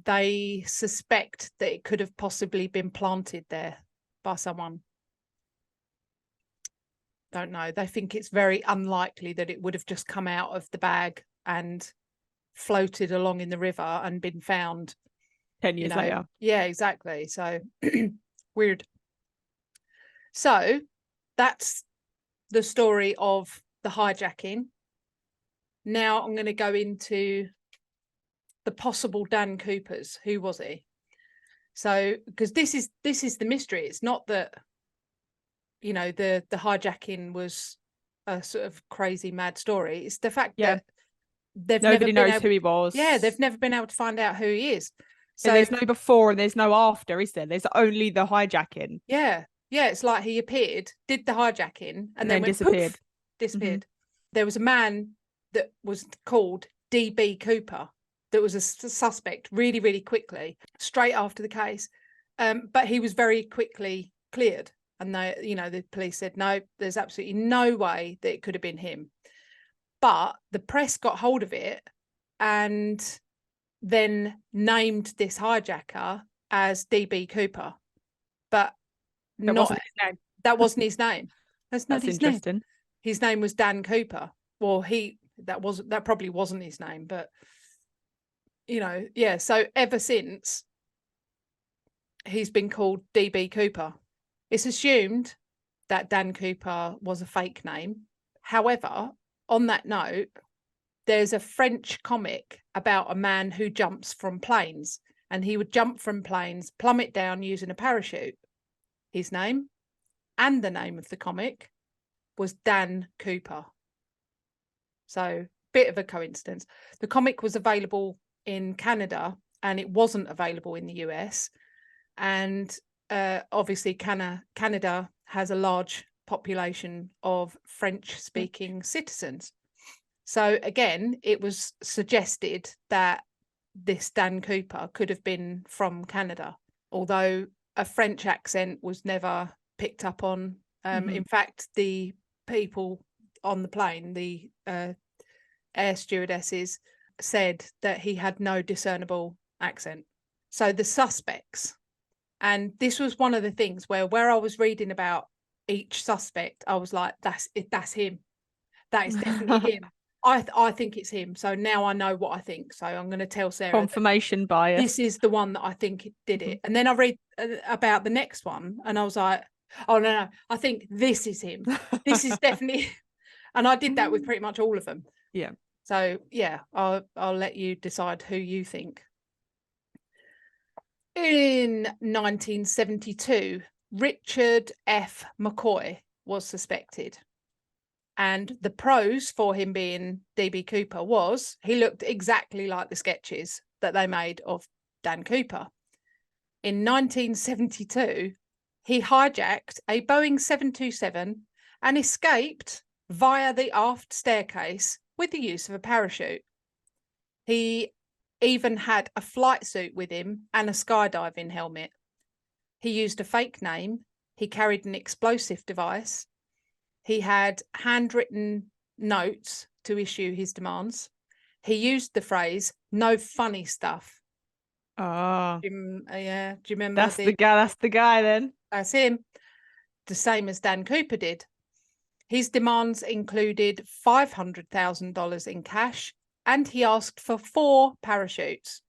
Speaker 2: they suspect that it could have possibly been planted there by someone. Don't know. They think it's very unlikely that it would have just come out of the bag and floated along in the river and been found
Speaker 1: 10 years later.
Speaker 2: Yeah, exactly. So weird. So that's the story of the hijacking. Now I'm going to go into the possible Dan Coopers. Who was he? So, because this is the mystery. It's not that, the hijacking was a sort of crazy mad story. It's the fact that
Speaker 1: nobody knows who he was.
Speaker 2: Yeah, they've never been able to find out who he is.
Speaker 1: So there's no before and there's no after, is there? There's only the hijacking.
Speaker 2: Yeah. It's like he appeared, did the hijacking, and then
Speaker 1: disappeared.
Speaker 2: Poof, disappeared. Mm-hmm. There was a man that was called DB Cooper that was a suspect really, really quickly, straight after the case. But he was very quickly cleared. And the police said, no, there's absolutely no way that it could have been him. But the press got hold of it and then named this hijacker as DB Cooper. But
Speaker 1: that wasn't his name.
Speaker 2: That wasn't his name. That's not his
Speaker 1: interesting.
Speaker 2: name. His name was Dan Cooper. Well, he that probably wasn't his name, but you know, yeah. So ever since, he's been called DB Cooper. It's assumed that Dan Cooper was a fake name. However, on that note, there's a French comic about a man who jumps from planes, and he would jump from planes, plummet down using a parachute. His name and the name of the comic was Dan Cooper. So, bit of a coincidence. The comic was available in Canada and it wasn't available in the US. And obviously, Canada has a large population of French-speaking citizens. So again, it was suggested that this Dan Cooper could have been from Canada, although a French accent was never picked up on. In fact, the people on the plane, the air stewardesses, said that he had no discernible accent. So the suspects, and this was one of the things where I was reading about each suspect, I was like, that's him. That is definitely him. I think it's him. So now I know what I think. So I'm going to tell Sarah.
Speaker 1: Confirmation bias.
Speaker 2: This is the one that I think did it. And then I read about the next one and I was like, oh, no, I think this is him. This is definitely. And I did that with pretty much all of them.
Speaker 1: Yeah.
Speaker 2: So, yeah, I'll let you decide who you think. In 1972, Richard F. McCoy was suspected. And the pros for him being DB Cooper was he looked exactly like the sketches that they made of Dan Cooper. In 1972, he hijacked a Boeing 727 and escaped via the aft staircase with the use of a parachute. He even had a flight suit with him and a skydiving helmet. He used a fake name. He carried an explosive device. He had handwritten notes to issue his demands. He used the phrase, no funny stuff.
Speaker 1: Oh,
Speaker 2: yeah. Do you remember?
Speaker 1: That's the guy. That's the guy then.
Speaker 2: That's him. The same as Dan Cooper did. His demands included $500,000 in cash, and he asked for 4 parachutes.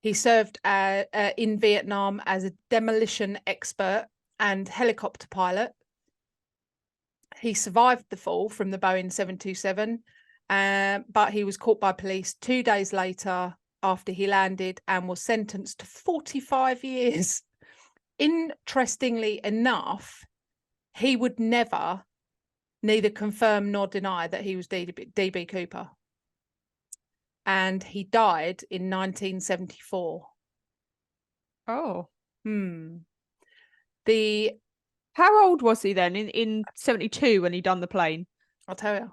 Speaker 2: He served in Vietnam as a demolition expert and helicopter pilot. He survived the fall from the Boeing 727, but he was caught by police 2 days later after he landed and was sentenced to 45 years. Interestingly enough, he would neither confirm nor deny that he was DB Cooper. And he died in 1974.
Speaker 1: Oh. How old was he then in 72 when he done the plane?
Speaker 2: I'll tell you.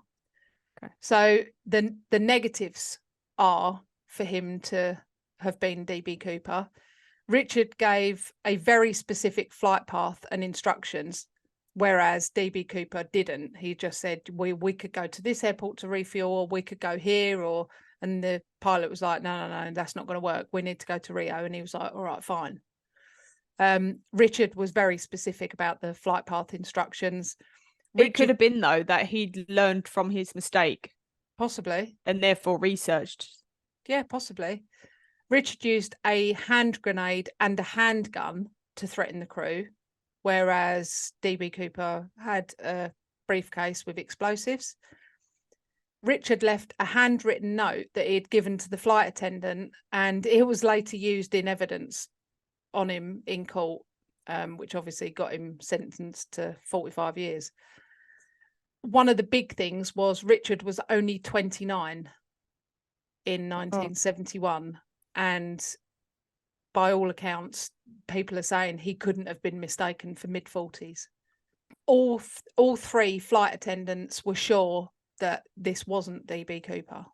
Speaker 2: Okay. So the negatives are for him to have been DB Cooper. Richard gave a very specific flight path and instructions, whereas DB Cooper didn't. He just said, we could go to this airport to refuel, or we could go here, and the pilot was like, no, that's not going to work. We need to go to Rio. And he was like, all right, fine. Richard was very specific about the flight path instructions.
Speaker 1: It could have been, though, that he'd learned from his mistake.
Speaker 2: Possibly.
Speaker 1: And therefore researched.
Speaker 2: Yeah, possibly. Richard used a hand grenade and a handgun to threaten the crew, whereas DB Cooper had a briefcase with explosives. Richard left a handwritten note that he had given to the flight attendant, and it was later used in evidence on him in court, which obviously got him sentenced to 45 years. One of the big things was Richard was only 29 in 1971, and by all accounts, people are saying he couldn't have been mistaken for mid-40s. All 3 flight attendants were sure that this wasn't DB Cooper.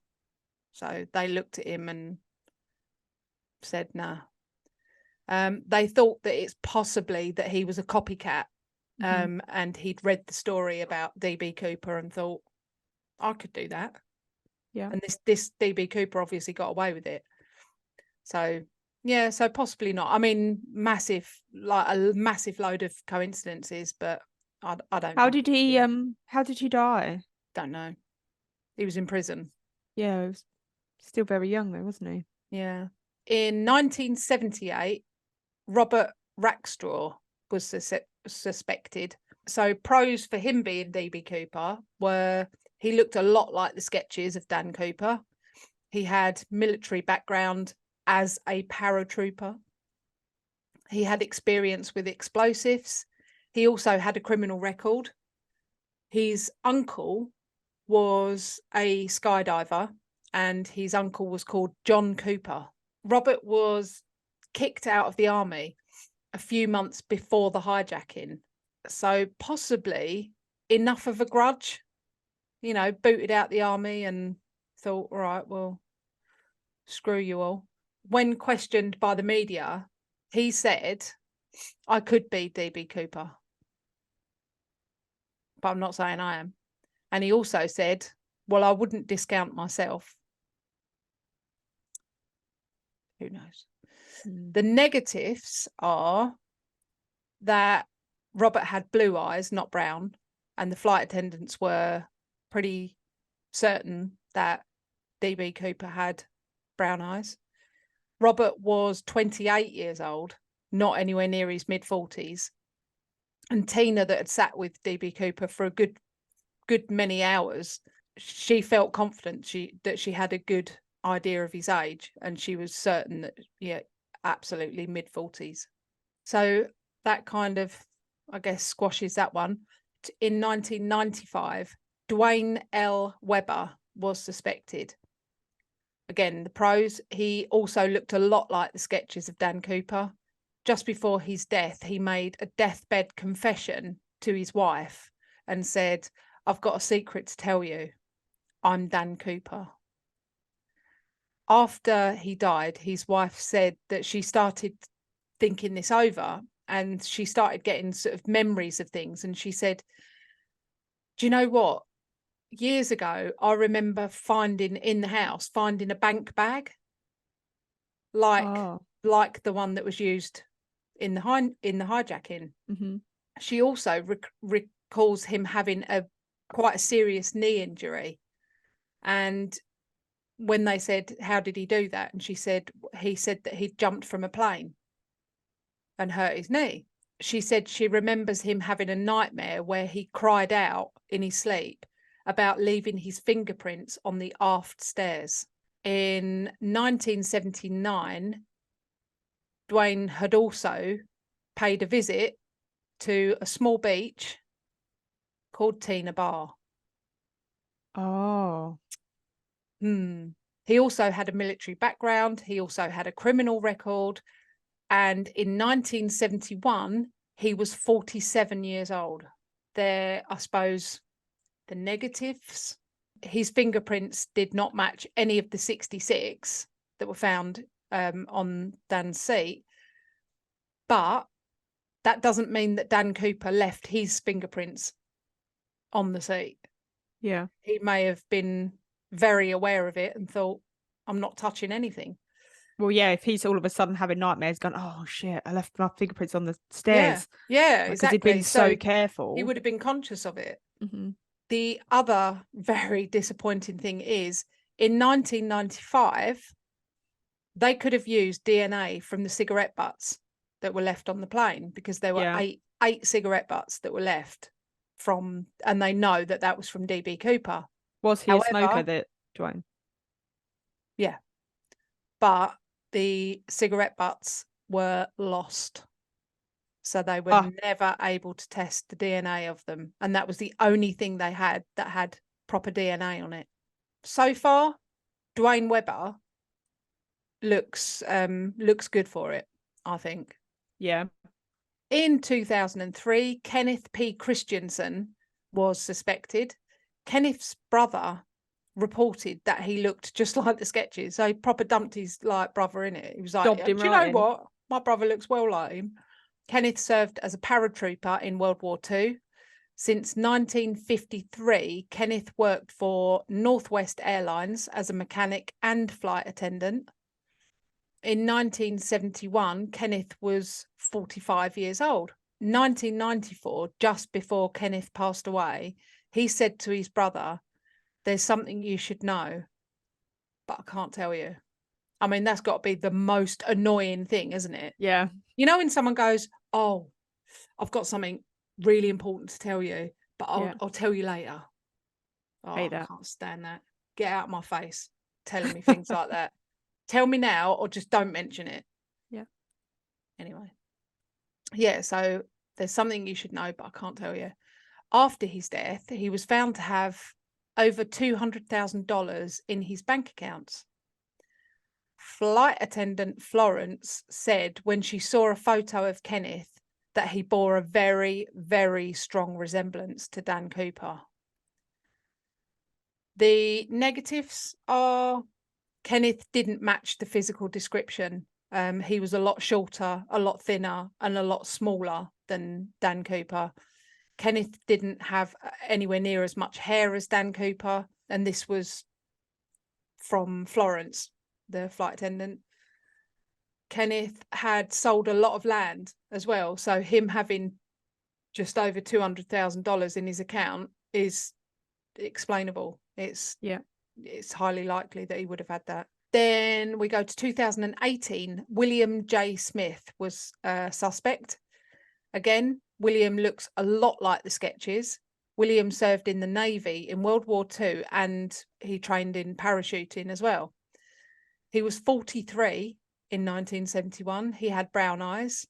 Speaker 2: So they looked at him and said, nah. They thought that it's possibly that he was a copycat, and he'd read the story about DB Cooper and thought, I could do that.
Speaker 1: Yeah.
Speaker 2: And this DB Cooper obviously got away with it. So yeah, so possibly not. I mean, a massive load of coincidences, but I don't.
Speaker 1: How did he die?
Speaker 2: Don't know. He was in prison.
Speaker 1: Yeah, he was still very young though, wasn't he?
Speaker 2: Yeah. In 1978, Robert Rackstraw was suspected. So pros for him being DB Cooper were he looked a lot like the sketches of Dan Cooper. He had military background as a paratrooper. He had experience with explosives. He also had a criminal record. His uncle was a skydiver, and his uncle was called John Cooper. Robert was kicked out of the army a few months before the hijacking. So possibly enough of a grudge, booted out the army and thought, all right, well, screw you all. When questioned by the media, he said, I could be DB Cooper, but I'm not saying I am. And he also said, well, I wouldn't discount myself. Who knows? The negatives are that Robert had blue eyes, not brown, and the flight attendants were pretty certain that DB Cooper had brown eyes. Robert was 28 years old, not anywhere near his mid-40s. And Tina, that had sat with DB Cooper for a good many hours, she felt confident that she had a good idea of his age, and she was certain that, yeah, absolutely mid-40s. So that kind of, I guess, squashes that one. In 1995, Dwayne L. Webber was suspected. Again, the pros, he also looked a lot like the sketches of Dan Cooper. Just before his death, he made a deathbed confession to his wife and said, I've got a secret to tell you. I'm Dan Cooper. After he died, his wife said that she started thinking this over, and she started getting sort of memories of things. And she said, do you know what? Years ago, I remember finding in the house, finding a bank bag, like the one that was used in the hijacking.
Speaker 1: Mm-hmm.
Speaker 2: She also recalls him having quite a serious knee injury. And when they said, how did he do that? And he said that he jumped from a plane and hurt his knee. She said she remembers him having a nightmare where he cried out in his sleep about leaving his fingerprints on the aft stairs. In 1979, Dwayne had also paid a visit to a small beach called Tina Bar.
Speaker 1: Oh.
Speaker 2: He also had a military background. He also had a criminal record. And in 1971, he was 47 years old. There, I suppose, the negatives. His fingerprints did not match any of the 66 that were found on Dan's seat. But that doesn't mean that Dan Cooper left his fingerprints on the seat.
Speaker 1: Yeah.
Speaker 2: He may have been very aware of it and thought, I'm not touching anything.
Speaker 1: Well, yeah, if he's all of a sudden having nightmares, gone, oh shit, I left my fingerprints on the stairs.
Speaker 2: Yeah,
Speaker 1: because
Speaker 2: exactly.
Speaker 1: he'd been so careful.
Speaker 2: He would have been conscious of it.
Speaker 1: Mm-hmm.
Speaker 2: The other very disappointing thing is, in 1995, they could have used DNA from the cigarette butts that were left on the plane, because there were eight cigarette butts that were left from, and they know that was from DB Cooper.
Speaker 1: Was he a smoker, that Dwayne?
Speaker 2: Yeah. But the cigarette butts were lost. So they were never able to test the DNA of them. And that was the only thing they had that had proper DNA on it. So far, Dwayne Webber looks good for it, I think.
Speaker 1: Yeah.
Speaker 2: In 2003, Kenneth P. Christensen was suspected. Kenneth's brother reported that he looked just like the sketches. So he proper dumped his brother in it. He was like, do you know what? My brother looks well like him. Kenneth served as a paratrooper in World War II. Since 1953, Kenneth worked for Northwest Airlines as a mechanic and flight attendant. In 1971, Kenneth was 45 years old. 1994, just before Kenneth passed away, he said to his brother, there's something you should know, but I can't tell you. I mean, that's got to be the most annoying thing, isn't it?
Speaker 1: Yeah.
Speaker 2: You know, when someone goes, oh, I've got something really important to tell you, but I'll tell you later. Oh,
Speaker 1: Hate
Speaker 2: I
Speaker 1: that.
Speaker 2: can't stand that. Get out of my face telling me things like that. Tell me now or just don't mention it.
Speaker 1: Yeah.
Speaker 2: Anyway. Yeah, so there's something you should know, but I can't tell you. After his death, he was found to have over $200,000 in his bank accounts. Flight attendant Florence said when she saw a photo of Kenneth that he bore a very, very strong resemblance to Dan Cooper. The negatives are Kenneth didn't match the physical description. He was a lot shorter, a lot thinner, and a lot smaller than Dan Cooper. Kenneth didn't have anywhere near as much hair as Dan Cooper, and this was from Florence, the flight attendant. Kenneth had sold a lot of land as well, so him having just over $200,000 in his account is explainable. It's highly likely that he would have had that. Then we go to 2018. William J. Smith was a suspect. Again, William looks a lot like the sketches. William served in the Navy in World War II and he trained in parachuting as well. He was 43 in 1971. He had brown eyes.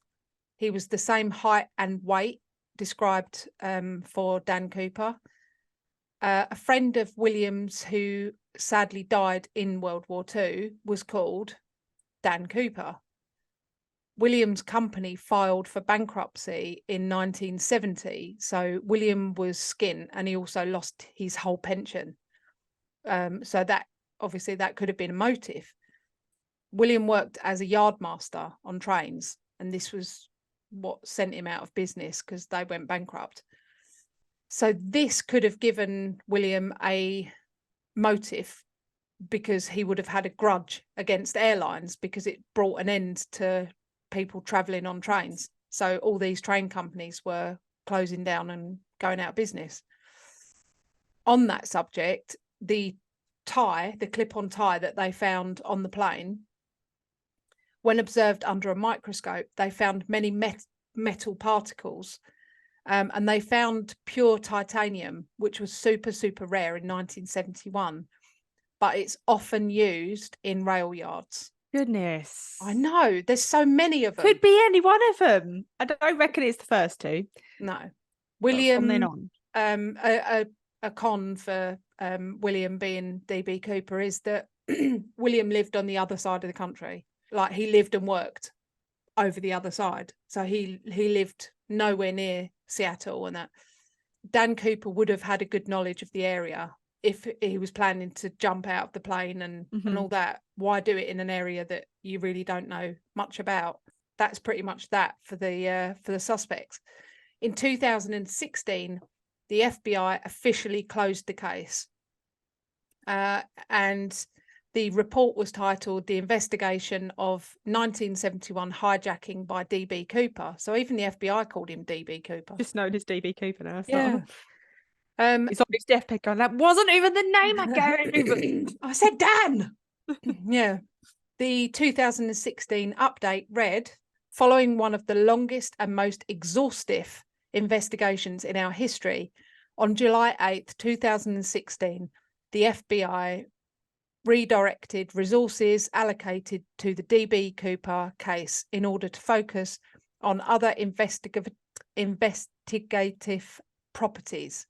Speaker 2: He was the same height and weight described for Dan Cooper. A friend of William's who sadly died in World War II was called Dan Cooper. William's company filed for bankruptcy in 1970. So William was skint and he also lost his whole pension. So that obviously that could have been a motive. William worked as a yardmaster on trains, and this was what sent him out of business because they went bankrupt. So this could have given William a motive because he would have had a grudge against airlines because it brought an end to people traveling on trains. So all these train companies were closing down and going out of business. On that subject, the clip-on tie that they found on the plane, when observed under a microscope, they found many metal particles. And they found pure titanium, which was super, super rare in 1971, but it's often used in rail yards.
Speaker 1: Goodness.
Speaker 2: I know, there's so many of them.
Speaker 1: Could be any one of them. I don't reckon it's the first two.
Speaker 2: No. William,
Speaker 1: then on.
Speaker 2: A con for William being DB Cooper is that William lived on the other side of the country. Like he lived and worked over the other side. So he lived nowhere near Seattle, and that Dan Cooper would have had a good knowledge of the area if he was planning to jump out of the plane and all that. Why do it in an area that you really don't know much about? That's pretty much that for the suspects. In 2016, the FBI officially closed the case, and the report was titled "The Investigation of 1971 Hijacking by DB Cooper." So even the FBI called him DB Cooper.
Speaker 1: Just known as DB Cooper now.
Speaker 2: Yeah.
Speaker 1: It's on his deathbed going, that wasn't even the name I gave.
Speaker 2: I said Dan. Yeah. The 2016 update read, following one of the longest and most exhaustive investigations in our history, on July 8th, 2016, the FBI redirected resources allocated to the DB Cooper case in order to focus on other investigative properties.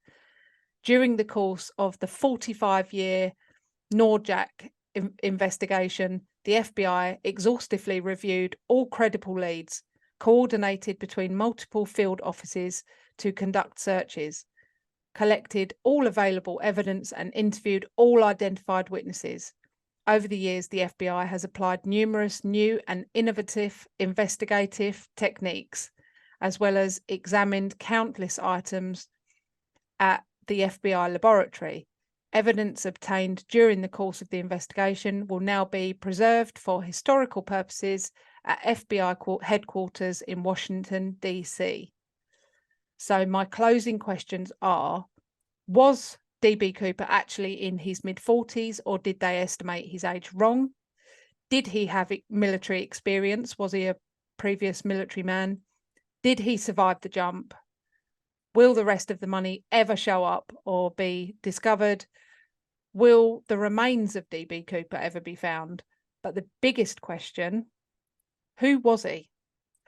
Speaker 2: During the course of the 45-year Norjack investigation, the FBI exhaustively reviewed all credible leads, coordinated between multiple field offices to conduct searches, collected all available evidence, and interviewed all identified witnesses. Over the years, the FBI has applied numerous new and innovative investigative techniques, as well as examined countless items at the FBI laboratory. Evidence obtained during the course of the investigation will now be preserved for historical purposes at FBI headquarters in Washington, D.C. So my closing questions are, was DB Cooper actually in his mid-40s, or did they estimate his age wrong? Did he have military experience? Was he a previous military man? Did he survive the jump? Will the rest of the money ever show up or be discovered? Will the remains of DB Cooper ever be found? But the biggest question, who was he?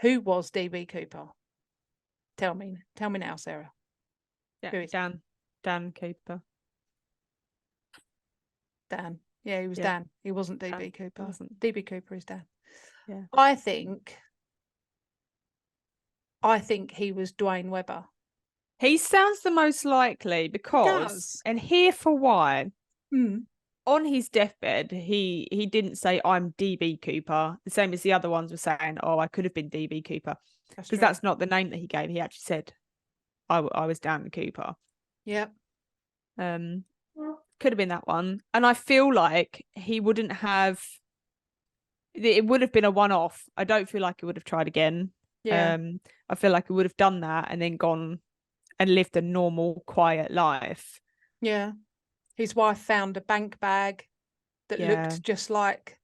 Speaker 2: Who was DB Cooper? Tell me now, Sarah.
Speaker 1: Yeah,
Speaker 2: Who is
Speaker 1: Dan Cooper.
Speaker 2: Dan. Yeah, he was Dan. He wasn't DB Cooper.
Speaker 1: Wasn't.
Speaker 2: DB Cooper is Dan.
Speaker 1: Yeah.
Speaker 2: I think he was Dwayne Webber.
Speaker 1: He sounds the most likely because, and here for why, on his deathbed, he didn't say, I'm DB Cooper, the same as the other ones were saying, oh, I could have been DB Cooper. Because that's not the name that he gave. He actually said, I was Dan Cooper.
Speaker 2: Yep.
Speaker 1: Could have been that one. And I feel like he wouldn't have, it would have been a one-off. I don't feel like he would have tried again.
Speaker 2: Yeah.
Speaker 1: I feel like he would have done that and then gone and lived a normal, quiet life.
Speaker 2: Yeah. His wife found a bank bag that looked just like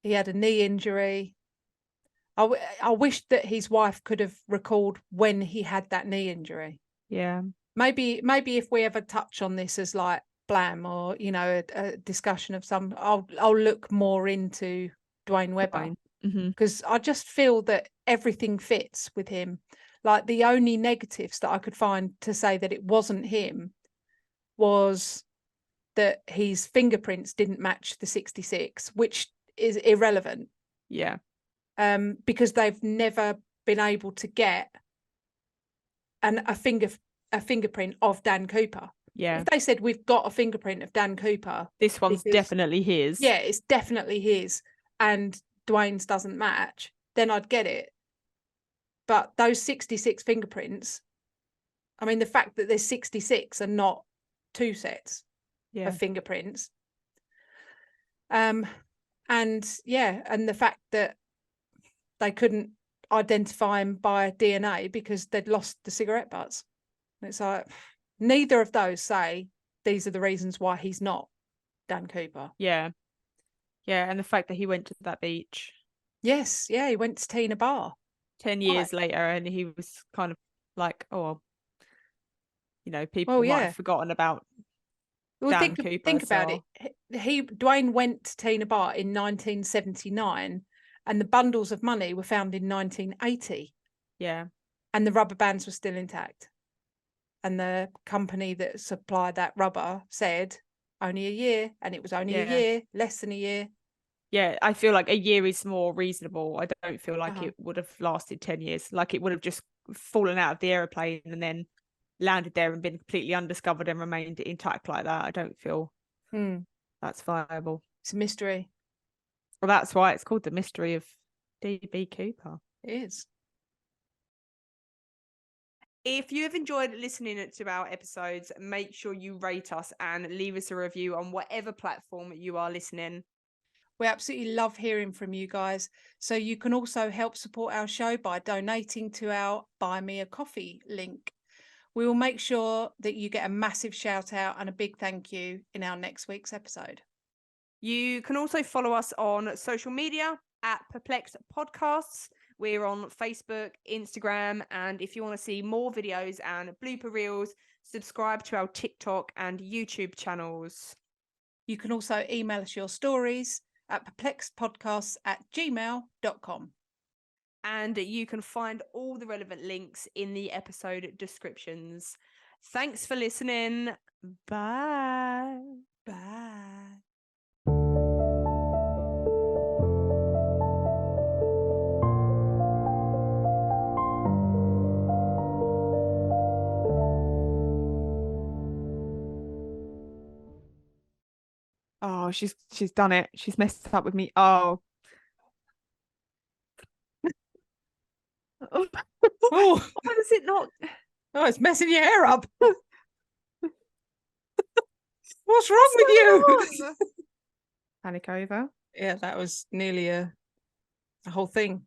Speaker 2: he had a knee injury. I wish that his wife could have recalled when he had that knee injury.
Speaker 1: Yeah.
Speaker 2: Maybe if we ever touch on this as like blam or, you know, a discussion of some, I'll look more into Dwayne Webber. Because I just feel that everything fits with him. Like the only negatives that I could find to say that it wasn't him was that his fingerprints didn't match the 66, which is irrelevant.
Speaker 1: Yeah.
Speaker 2: Because they've never been able to get a fingerprint of Dan Cooper.
Speaker 1: Yeah.
Speaker 2: If they said we've got a fingerprint of Dan Cooper,
Speaker 1: this one's definitely his.
Speaker 2: Yeah, it's definitely his, and Dwayne's doesn't match, then I'd get it. But those 66 fingerprints, I mean, the fact that there's 66 and not 2 sets of fingerprints. And the fact that they couldn't identify him by DNA because they'd lost the cigarette butts. It's like, neither of those say these are the reasons why he's not Dan Cooper.
Speaker 1: Yeah. Yeah, and the fact that he went to that beach.
Speaker 2: Yes, yeah, he went to Tina Bar.
Speaker 1: 10 years later, and he was kind of like, oh, you know, people might have forgotten about Dan Cooper.
Speaker 2: Think about it. Dwayne went to Tina Bar in 1979, and the bundles of money were found in 1980.
Speaker 1: Yeah.
Speaker 2: And the rubber bands were still intact. And the company that supplied that rubber said only a year, and it was only a year, less than a year.
Speaker 1: Yeah, I feel like a year is more reasonable. I don't feel like it would have lasted 10 years. Like it would have just fallen out of the aeroplane and then landed there and been completely undiscovered and remained intact like that. I don't feel that's viable.
Speaker 2: It's a mystery.
Speaker 1: Well, that's why it's called the mystery of DB Cooper.
Speaker 2: It is.
Speaker 1: If you have enjoyed listening to our episodes, make sure you rate us and leave us a review on whatever platform you are listening.
Speaker 2: We absolutely love hearing from you guys. So you can also help support our show by donating to our Buy Me a Coffee link. We will make sure that you get a massive shout out and a big thank you in our next week's episode.
Speaker 1: You can also follow us on social media at Perplexed Podcasts. We're on Facebook, Instagram, and if you want to see more videos and blooper reels, subscribe to our TikTok and YouTube channels.
Speaker 2: You can also email us your stories at perplexedpodcasts@gmail.com.
Speaker 1: And you can find all the relevant links in the episode descriptions. Thanks for listening. Bye.
Speaker 2: Bye.
Speaker 1: Oh, she's done it. She's messed up with me. Oh.
Speaker 2: Oh,
Speaker 1: why does it not?
Speaker 2: Oh, it's messing your hair up. What's wrong with you?
Speaker 1: Panic over.
Speaker 2: Yeah, that was nearly a whole thing.